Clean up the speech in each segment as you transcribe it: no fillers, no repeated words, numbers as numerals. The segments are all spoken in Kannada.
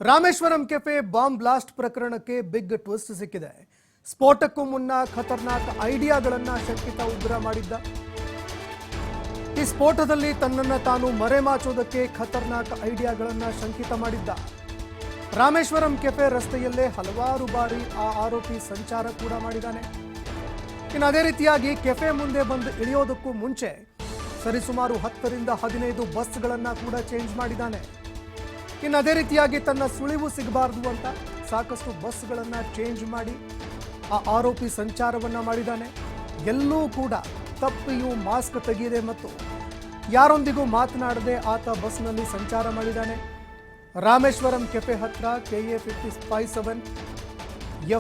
ರಾಮೇಶ್ವರಂ ಕೆಫೆ ಬಾಂಬ್ ಬ್ಲಾಸ್ಟ್ ಪ್ರಕರಣಕ್ಕೆ ಬಿಗ್ ಟ್ವಿಸ್ಟ್ ಸಿಕ್ಕಿದೆ. ಸ್ಫೋಟಕ್ಕೂ ಮುನ್ನ ಖತರ್ನಾಕ್ ಐಡಿಯಾಗಳನ್ನು ಶಂಕಿತ ಉಗ್ರ ಮಾಡಿದ್ದ. ಈ ಸ್ಫೋಟದಲ್ಲಿ ತನ್ನನ್ನು ತಾನು ಮರೆಮಾಚೋದಕ್ಕೆ ಖತರ್ನಾಕ್ ಐಡಿಯಾಗಳನ್ನು ಶಂಕಿತ ಮಾಡಿದ್ದ. ರಾಮೇಶ್ವರಂ ಕೆಫೆ ರಸ್ತೆಯಲ್ಲೇ ಹಲವಾರು ಬಾರಿ ಆ ಆರೋಪಿ ಸಂಚಾರ ಕೂಡ ಮಾಡಿದ್ದಾನೆ. ಇನ್ನು ಅದೇ ರೀತಿಯಾಗಿ ಕೆಫೆ ಮುಂದೆ ಬಂದು ಇಳಿಯೋದಕ್ಕೂ ಮುಂಚೆ ಸರಿಸುಮಾರು 10 ರಿಂದ 15 ಬಸ್ಗಳನ್ನು ಕೂಡ ಚೇಂಜ್ ಮಾಡಿದ್ದಾನೆ. ಇನ್ನು ಅದೇ ರೀತಿಯಾಗಿ ತನ್ನ ಸುಳಿವು ಸಿಗಬಾರದು ಅಂತ ಸಾಕಷ್ಟು ಬಸ್ಗಳನ್ನು ಚೇಂಜ್ ಮಾಡಿ ಆ ಆರೋಪಿ ಸಂಚಾರವನ್ನ ಮಾಡಿದ್ದಾನೆ. ಎಲ್ಲೂ ಕೂಡ ತಪ್ಪಿಯೂ ಮಾಸ್ಕ್ ತೆಗೆಯದೆ ಮತ್ತು ಯಾರೊಂದಿಗೂ ಮಾತನಾಡದೆ ಆತ ಬಸ್ನಲ್ಲಿ ಸಂಚಾರ ಮಾಡಿದ್ದಾನೆ. ರಾಮೇಶ್ವರಂ ಕೆಫೆ ಹತ್ರ KA 557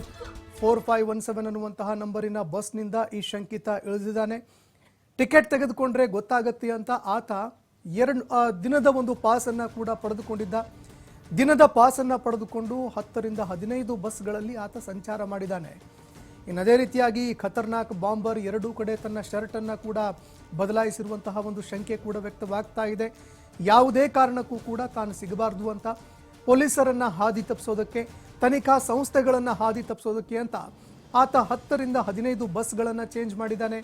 F4517 ಅನ್ನುವಂತಹ ನಂಬರಿನ ಬಸ್ನಿಂದ ಈ ಶಂಕಿತ ಇಳಿದಿದ್ದಾನೆ. ಟಿಕೆಟ್ ತೆಗೆದುಕೊಂಡ್ರೆ ಗೊತ್ತಾಗತ್ತೆ ಅಂತ ಆತ ದಿನದ ಒಂದು ಪಾಸನ್ನು ಕೂಡ ಪಡೆದುಕೊಂಡಿದ್ದ. ದಿನದ ಪಾಸನ್ನು ಪಡೆದುಕೊಂಡು 10 ರಿಂದ 15 ಬಸ್ಗಳಲ್ಲಿ ಆತ ಸಂಚಾರ ಮಾಡಿದ್ದಾನೆ. ಇನ್ನು ಅದೇ ರೀತಿಯಾಗಿ ಖತರ್ನಾಕ್ ಬಾಂಬರ್ ಎರಡೂ ಕಡೆ ತನ್ನ ಶರ್ಟನ್ನು ಕೂಡ ಬದಲಾಯಿಸಿರುವಂತಹ ಒಂದು ಶಂಕೆ ಕೂಡ ವ್ಯಕ್ತವಾಗ್ತಾ ಇದೆ. ಯಾವುದೇ ಕಾರಣಕ್ಕೂ ಕೂಡ ತಾನು ಸಿಗಬಾರ್ದು ಅಂತ ಪೊಲೀಸರನ್ನ ಹಾದಿ ತಪ್ಪಿಸೋದಕ್ಕೆ, ತನಿಖಾ ಸಂಸ್ಥೆಗಳನ್ನು ಹಾದಿ ತಪ್ಪಿಸೋದಕ್ಕೆ ಅಂತ ಆತ 10 ರಿಂದ 15 ಬಸ್ಗಳನ್ನು ಚೇಂಜ್ ಮಾಡಿದ್ದಾನೆ.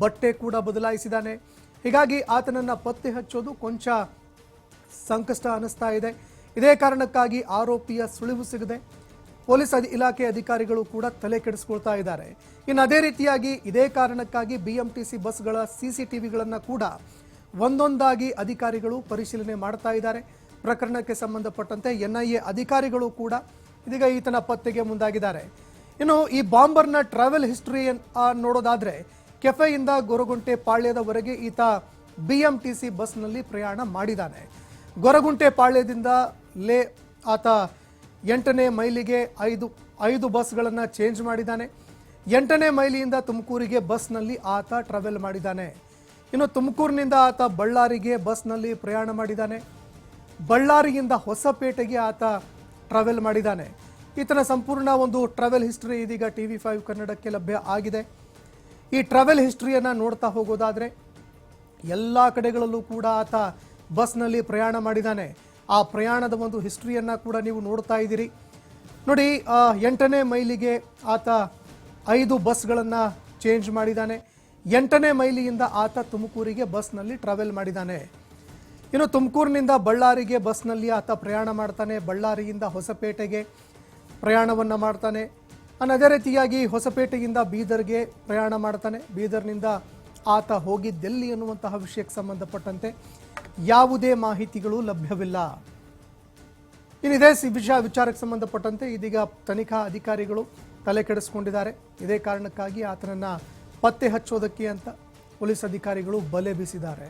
ಬಟ್ಟೆ ಕೂಡ ಬದಲಾಯಿಸಿದ್ದಾನೆ. ಹೀಗಾಗಿ ಆತನನ್ನು ಪತ್ತೆ ಹಚ್ಚೋದು ಕೊಂಚ ಸಂಕಷ್ಟ ಅನ್ನಿಸ್ತಾ ಇದೆ. ಇದೇ ಕಾರಣಕ್ಕಾಗಿ ಆರೋಪಿಯ ಸುಳಿವು ಸಿಗದೆ ಪೊಲೀಸ್ ಇಲಾಖೆ ಅಧಿಕಾರಿಗಳು ಕೂಡ ತಲೆ ಕೆಡಿಸ್ಕೊಳ್ತಾ ಇದ್ದಾರೆ. ಇನ್ನು ಅದೇ ರೀತಿಯಾಗಿ ಇದೇ ಕಾರಣಕ್ಕಾಗಿ BMTC ಬಸ್ಗಳ CCTVಗಳನ್ನು ಕೂಡ ಒಂದೊಂದಾಗಿ ಅಧಿಕಾರಿಗಳು ಪರಿಶೀಲನೆ ಮಾಡ್ತಾ ಇದ್ದಾರೆ. ಪ್ರಕರಣಕ್ಕೆ ಸಂಬಂಧಪಟ್ಟಂತೆ NIA ಅಧಿಕಾರಿಗಳು ಕೂಡ ಇದೀಗ ಈತನ ಪತ್ತೆಗೆ ಮುಂದಾಗಿದ್ದಾರೆ. ಇನ್ನು ಈ ಬಾಂಬರ್ನ ಟ್ರಾವೆಲ್ ಹಿಸ್ಟ್ರಿ ನೋಡೋದಾದ್ರೆ ಕೆಫೆಯಿಂದ ಗೊರಗುಂಟೆ ಪಾಳ್ಯದವರೆಗೆ ಈತ BMTC ಬಸ್ನಲ್ಲಿ ಪ್ರಯಾಣ ಮಾಡಿದ್ದಾನೆ. ಗೊರಗುಂಟೆ ಪಾಳ್ಯದಿಂದ ಆತ 8ನೇ ಮೈಲಿಗೆ 5 ಬಸ್ಗಳನ್ನು ಚೇಂಜ್ ಮಾಡಿದ್ದಾನೆ. 8ನೇ ಮೈಲಿಯಿಂದ ತುಮಕೂರಿಗೆ ಬಸ್ನಲ್ಲಿ ಆತ ಟ್ರಾವೆಲ್ ಮಾಡಿದ್ದಾನೆ. ಇನ್ನು ತುಮಕೂರಿನಿಂದ ಆತ ಬಳ್ಳಾರಿಗೆ ಬಸ್ನಲ್ಲಿ ಪ್ರಯಾಣ ಮಾಡಿದ್ದಾನೆ. ಬಳ್ಳಾರಿಯಿಂದ ಹೊಸಪೇಟೆಗೆ ಆತ ಟ್ರಾವೆಲ್ ಮಾಡಿದ್ದಾನೆ. ಈತನ ಸಂಪೂರ್ಣ ಒಂದು ಟ್ರಾವೆಲ್ ಹಿಸ್ಟ್ರಿ ಇದೀಗ TV5 ಕನ್ನಡಕ್ಕೆ ಲಭ್ಯ ಆಗಿದೆ. ಈ ಟ್ರಾವೆಲ್ ಹಿಸ್ಟ್ರಿಯನ್ನು ನೋಡ್ತಾ ಹೋಗೋದಾದ್ರೆ ಎಲ್ಲ ಕಡೆಗಳಲ್ಲೂ ಕೂಡ ಆತ ಬಸ್ನಲ್ಲಿ ಪ್ರಯಾಣ ಮಾಡಿದ್ದಾನೆ. ಆ ಪ್ರಯಾಣದ ಒಂದು ಹಿಸ್ಟ್ರಿಯನ್ನು ಕೂಡ ನೀವು ನೋಡ್ತಾ ಇದ್ದೀರಿ ನೋಡಿ. 8ನೇ ಮೈಲಿಗೆ ಆತ 5 ಬಸ್ಗಳನ್ನು ಚೇಂಜ್ ಮಾಡಿದ್ದಾನೆ. 8ನೇ ಮೈಲಿಯಿಂದ ಆತ ತುಮಕೂರಿಗೆ ಬಸ್ನಲ್ಲಿ ಟ್ರಾವೆಲ್ ಮಾಡಿದ್ದಾನೆ. ಇನ್ನು ತುಮಕೂರಿನಿಂದ ಬಳ್ಳಾರಿಗೆ ಬಸ್ನಲ್ಲಿ ಆತ ಪ್ರಯಾಣ ಮಾಡ್ತಾನೆ. ಬಳ್ಳಾರಿಯಿಂದ ಹೊಸಪೇಟೆಗೆ ಪ್ರಯಾಣವನ್ನು ಮಾಡ್ತಾನೆ. ಅದೇ ರೀತಿಯಾಗಿ ಹೊಸಪೇಟೆಯಿಂದ ಬೀದರ್ಗೆ ಪ್ರಯಾಣ ಮಾಡ್ತಾನೆ. ಬೀದರ್ನಿಂದ ಆತ ಹೋಗಿದ್ದೆಲ್ಲಿ ಅನ್ನುವಂತಹ ವಿಷಯಕ್ಕೆ ಸಂಬಂಧಪಟ್ಟಂತೆ ಯಾವುದೇ ಮಾಹಿತಿಗಳು ಲಭ್ಯವಿಲ್ಲ. ಇನ್ನು ಇದೇ ವಿಚಾರಕ್ಕೆ ಸಂಬಂಧಪಟ್ಟಂತೆ ಇದೀಗ ತನಿಖಾ ಅಧಿಕಾರಿಗಳು ತಲೆ ಕೆಡಿಸಿಕೊಂಡಿದ್ದಾರೆ. ಇದೇ ಕಾರಣಕ್ಕಾಗಿ ಆತನನ್ನ ಪತ್ತೆ ಹಚ್ಚೋದಕ್ಕೆ ಅಂತ ಪೊಲೀಸ್ ಅಧಿಕಾರಿಗಳು ಬಲೆ ಬೀಸಿದ್ದಾರೆ.